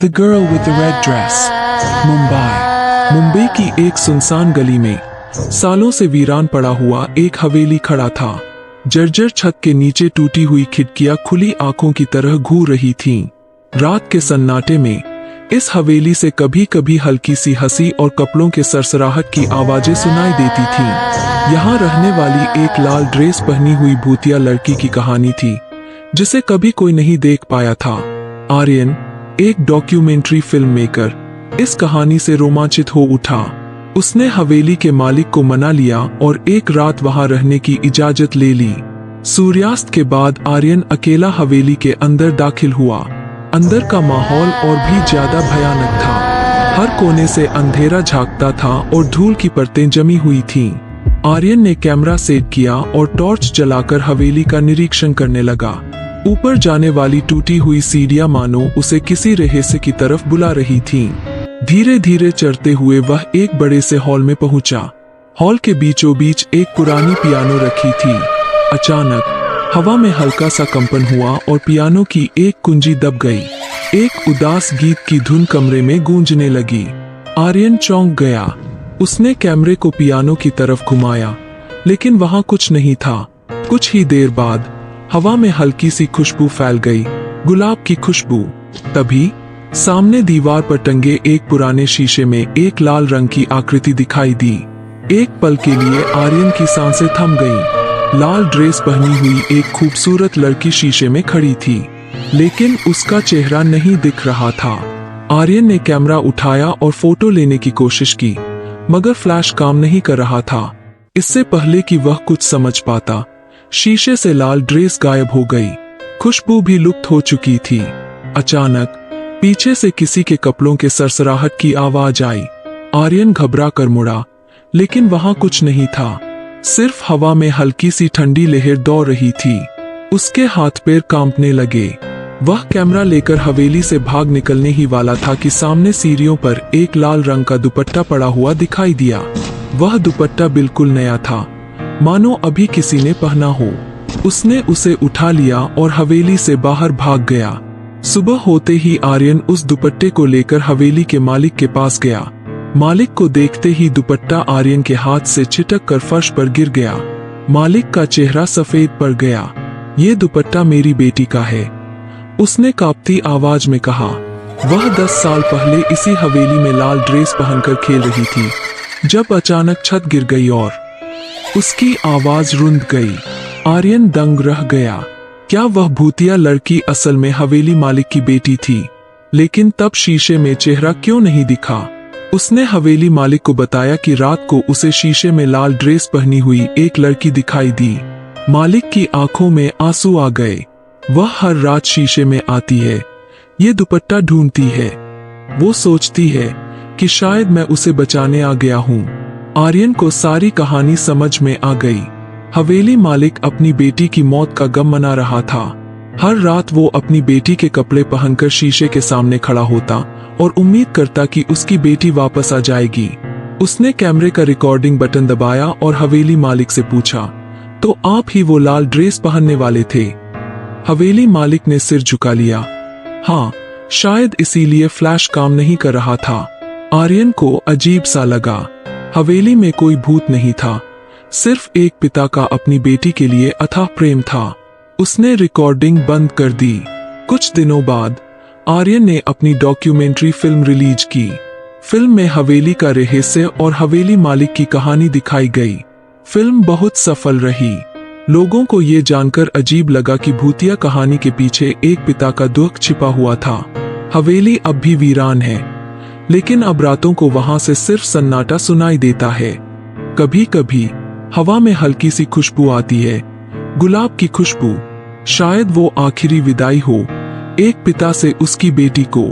The Girl with the Red Dress। Mumbai की एक सुनसान गली में सालों से वीरान पड़ा हुआ एक हवेली खड़ा था। जर्जर छत के नीचे टूटी हुई खिड़कियां खुली आंखों की तरह घूर रही थीं। रात के सन्नाटे में इस हवेली से कभी कभी हल्की सी हंसी और कपड़ों के सरसराहट की आवाजें सुनाई देती थीं। यहाँ रहने वाली एक लाल ड्रेस पहनी हुई भूतिया लड़की की कहानी थी, जिसे कभी कोई नहीं देख पाया था। आर्यन, एक डॉक्यूमेंट्री फिल्म मेकर, इस कहानी से रोमांचित हो उठा। उसने हवेली के मालिक को मना लिया और एक रात वहां रहने की इजाजत ले ली। सूर्यास्त के बाद आर्यन अकेला हवेली के अंदर दाखिल हुआ। अंदर का माहौल और भी ज्यादा भयानक था। हर कोने से अंधेरा झांकता था और धूल की परतें जमी हुई थीं। आर्यन ने कैमरा सेट किया और टॉर्च जलाकर हवेली का निरीक्षण करने लगा। ऊपर जाने वाली टूटी हुई सीढ़ियां मानो उसे किसी रहस्य की तरफ बुला रही थीं। धीरे धीरे चढ़ते हुए वह एक बड़े से हॉल में पहुंचा। हॉल के बीचों बीच एक पुरानी पियानो रखी थी। अचानक हवा में हल्का सा कंपन हुआ और पियानो की एक कुंजी दब गई। एक उदास गीत की धुन कमरे में गूंजने लगी। आर्यन चौंक गया। उसने कैमरे को पियानो की तरफ घुमाया, लेकिन वहां कुछ नहीं था। कुछ ही देर बाद हवा में हल्की सी खुशबू फैल गई, गुलाब की खुशबू। तभी सामने दीवार पर टंगे एक पुराने शीशे में एक लाल रंग की आकृति दिखाई दी। एक पल के लिए आर्यन की सांसें थम गईं। लाल ड्रेस पहनी हुई एक खूबसूरत लड़की शीशे में खड़ी थी, लेकिन उसका चेहरा नहीं दिख रहा था। आर्यन ने कैमरा उठाया और फोटो लेने की कोशिश की, मगर फ्लैश काम नहीं कर रहा था। इससे पहले कि वह कुछ समझ पाता, शीशे से लाल ड्रेस गायब हो गई। खुशबू भी लुप्त हो चुकी थी। अचानक पीछे से किसी के कपड़ों के सरसराहट की आवाज आई। आर्यन घबरा कर मुड़ा, लेकिन वहां कुछ नहीं था। सिर्फ हवा में हल्की सी ठंडी लहर दौड़ रही थी। उसके हाथ पैर कांपने लगे। वह कैमरा लेकर हवेली से भाग निकलने ही वाला था कि सामने सीढ़ियों पर एक लाल रंग का दुपट्टा पड़ा हुआ दिखाई दिया। वह दुपट्टा बिल्कुल नया था, मानो अभी किसी ने पहना हो। उसने उसे उठा लिया और हवेली से बाहर भाग गया। सुबह होते ही आर्यन उस दुपट्टे को लेकर हवेली के मालिक के पास गया। मालिक को देखते ही दुपट्टा आर्यन के हाथ से छिटक कर फर्श पर गिर गया। मालिक का चेहरा सफेद पड़ गया। ये दुपट्टा मेरी बेटी का है, उसने कांपती आवाज में कहा। वह 10 साल पहले इसी हवेली में लाल ड्रेस पहनकर खेल रही थी, जब अचानक छत गिर गई और उसकी आवाज रुंध गई। आर्यन दंग रह गया। क्या वह भूतिया लड़की असल में हवेली मालिक की बेटी थी? लेकिन तब शीशे में चेहरा क्यों नहीं दिखा? उसने हवेली मालिक को बताया कि रात को उसे शीशे में लाल ड्रेस पहनी हुई एक लड़की दिखाई दी। मालिक की आंखों में आंसू आ गए। वह हर रात शीशे में आती है, ये दुपट्टा ढूंढती है। वो सोचती है कि शायद मैं उसे बचाने आ गया हूँ। आर्यन को सारी कहानी समझ में आ गई। हवेली मालिक अपनी बेटी की मौत का गम मना रहा था। हर रात वो अपनी बेटी के कपड़े पहनकर शीशे के सामने खड़ा होता और उम्मीद करता कि उसकी बेटी वापस आ जाएगी। उसने कैमरे का रिकॉर्डिंग बटन दबाया और हवेली मालिक से पूछा, तो आप ही वो लाल ड्रेस पहनने वाले थे? हवेली मालिक ने सिर झुका लिया। हाँ, शायद इसीलिए फ्लैश काम नहीं कर रहा था। आर्यन को अजीब सा लगा। हवेली में कोई भूत नहीं था, सिर्फ एक पिता का अपनी बेटी के लिए अथाह प्रेम था। उसने रिकॉर्डिंग बंद कर दी। कुछ दिनों बाद आर्यन ने अपनी डॉक्यूमेंट्री फिल्म रिलीज की। फिल्म में हवेली का रहस्य और हवेली मालिक की कहानी दिखाई गई। फिल्म बहुत सफल रही। लोगों को ये जानकर अजीब लगा कि भूतिया कहानी के पीछे एक पिता का दुख छिपा हुआ था। हवेली अब भी वीरान है, लेकिन अब रातों को वहां से सिर्फ सन्नाटा सुनाई देता है। कभी कभी हवा में हल्की सी खुशबू आती है, गुलाब की खुशबू। शायद वो आखिरी विदाई हो एक पिता से उसकी बेटी को।